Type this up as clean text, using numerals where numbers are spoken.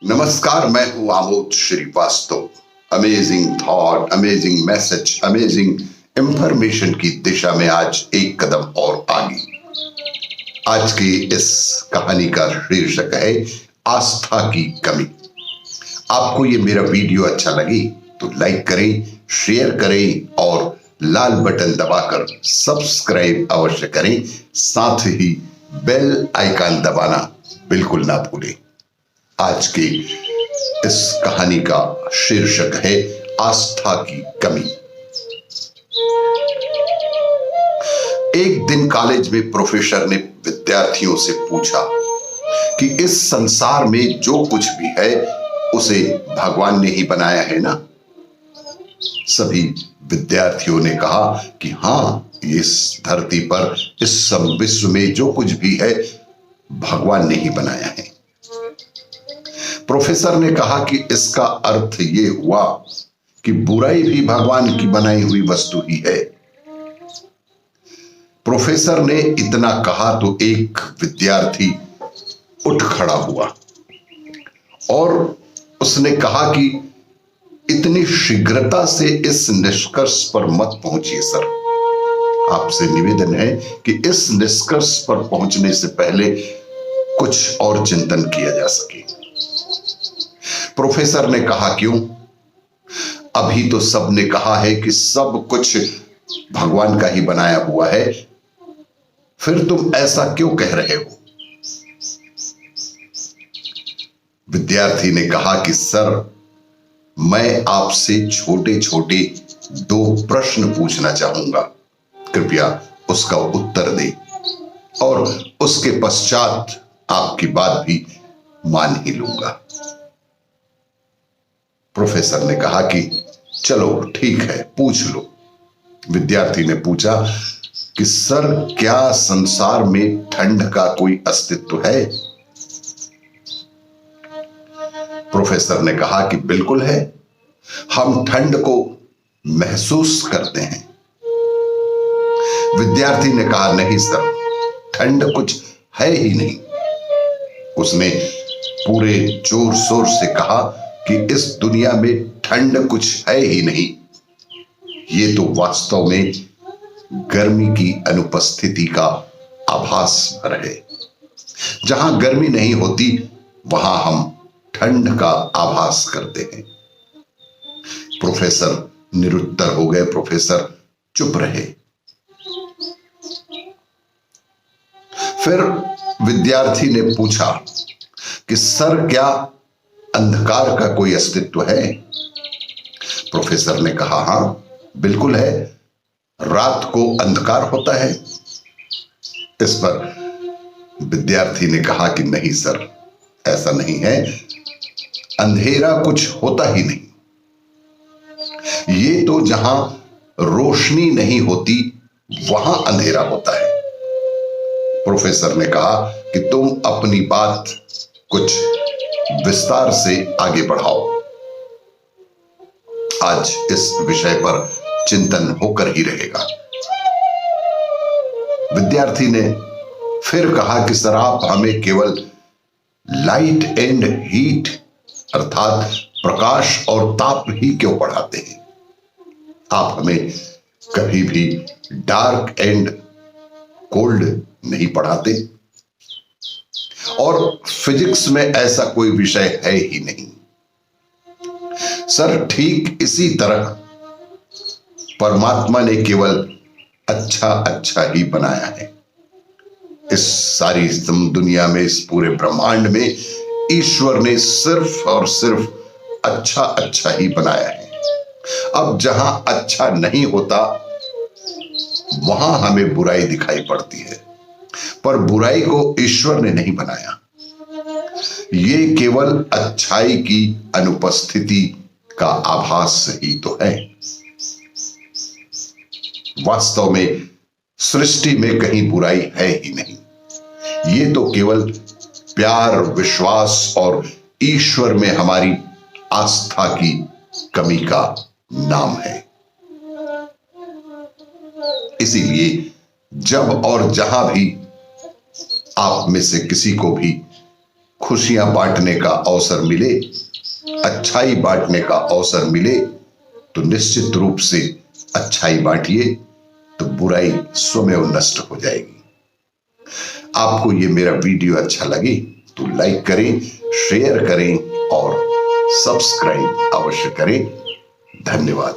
नमस्कार, मैं हूं Amod Shrivastava. Amazing thought, amazing message, amazing information की दिशा में आज एक कदम और आगे। आज की इस कहानी का शीर्षक है आस्था की कमी। आपको ये मेरा वीडियो अच्छा लगे तो लाइक करें, शेयर करें और लाल बटन दबाकर सब्सक्राइब अवश्य करें। साथ ही बेल आइकन दबाना बिल्कुल ना भूलें। आज की इस कहानी का शीर्षक है आस्था की कमी। एक दिन कॉलेज में प्रोफेसर ने विद्यार्थियों से पूछा कि इस संसार में जो कुछ भी है उसे भगवान ने ही बनाया है ना। सभी विद्यार्थियों ने कहा कि हाँ, इस धरती पर इस विश्व में जो कुछ भी है भगवान ने ही बनाया है। प्रोफेसर ने कहा कि इसका अर्थ ये हुआ कि बुराई भी भगवान की बनाई हुई वस्तु ही है। प्रोफेसर ने इतना कहा तो एक विद्यार्थी उठ खड़ा हुआ और उसने कहा कि इतनी शीघ्रता से इस निष्कर्ष पर मत पहुंचिए सर। आपसे निवेदन है कि इस निष्कर्ष पर पहुंचने से पहले कुछ और चिंतन किया जा सके। प्रोफेसर ने कहा, क्यों? अभी तो सबने कहा है कि सब कुछ भगवान का ही बनाया हुआ है, फिर तुम ऐसा क्यों कह रहे हो? विद्यार्थी ने कहा कि सर, मैं आपसे छोटे छोटे दो प्रश्न पूछना चाहूंगा, कृपया उसका उत्तर दें और उसके पश्चात आपकी बात भी मान ही लूंगा। प्रोफेसर ने कहा कि चलो ठीक है, पूछ लो। विद्यार्थी ने पूछा कि सर, क्या संसार में ठंड का कोई अस्तित्व है? प्रोफेसर ने कहा कि बिल्कुल है, हम ठंड को महसूस करते हैं। विद्यार्थी ने कहा, नहीं सर, ठंड कुछ है ही नहीं। उसने पूरे जोर शोर से कहा कि इस दुनिया में ठंड कुछ है ही नहीं, ये तो वास्तव में गर्मी की अनुपस्थिति का आभास भर है। जहां गर्मी नहीं होती वहां हम ठंड का आभास करते हैं। प्रोफेसर निरुत्तर हो गए। प्रोफेसर चुप रहे। फिर विद्यार्थी ने पूछा कि सर, क्या अंधकार का कोई अस्तित्व है? प्रोफेसर ने कहा, हां बिल्कुल है, रात को अंधकार होता है। इस पर विद्यार्थी ने कहा कि नहीं सर, ऐसा नहीं है, अंधेरा कुछ होता ही नहीं। ये तो जहां रोशनी नहीं होती वहां अंधेरा होता है। प्रोफेसर ने कहा कि तुम अपनी बात कुछ विस्तार से आगे बढ़ाओ। आज इस विषय पर चिंतन होकर ही रहेगा। विद्यार्थी ने फिर कहा कि सर, आप हमें केवल लाइट एंड हीट अर्थात प्रकाश और ताप ही क्यों पढ़ाते हैं? आप हमें कभी भी डार्क एंड कोल्ड नहीं पढ़ाते और फिजिक्स में ऐसा कोई विषय है ही नहीं। सर, ठीक इसी तरह परमात्मा ने केवल अच्छा अच्छा ही बनाया है। इस सारी दुनिया में, इस पूरे ब्रह्मांड में ईश्वर ने सिर्फ और सिर्फ अच्छा अच्छा ही बनाया है। अब जहां अच्छा नहीं होता वहां हमें बुराई दिखाई पड़ती है, पर बुराई को ईश्वर ने नहीं बनाया। ये केवल अच्छाई की अनुपस्थिति का आभास ही तो है। वास्तव में सृष्टि में कहीं बुराई है ही नहीं। ये तो केवल प्यार, विश्वास और ईश्वर में हमारी आस्था की कमी का नाम है। इसीलिए जब और जहां भी आप में से किसी को भी खुशियां बांटने का अवसर मिले, अच्छाई बांटने का अवसर मिले तो निश्चित रूप से अच्छाई बांटिए, तो बुराई स्वयं नष्ट हो जाएगी। आपको ये मेरा वीडियो अच्छा लगे तो लाइक करें, शेयर करें और सब्सक्राइब अवश्य करें। धन्यवाद।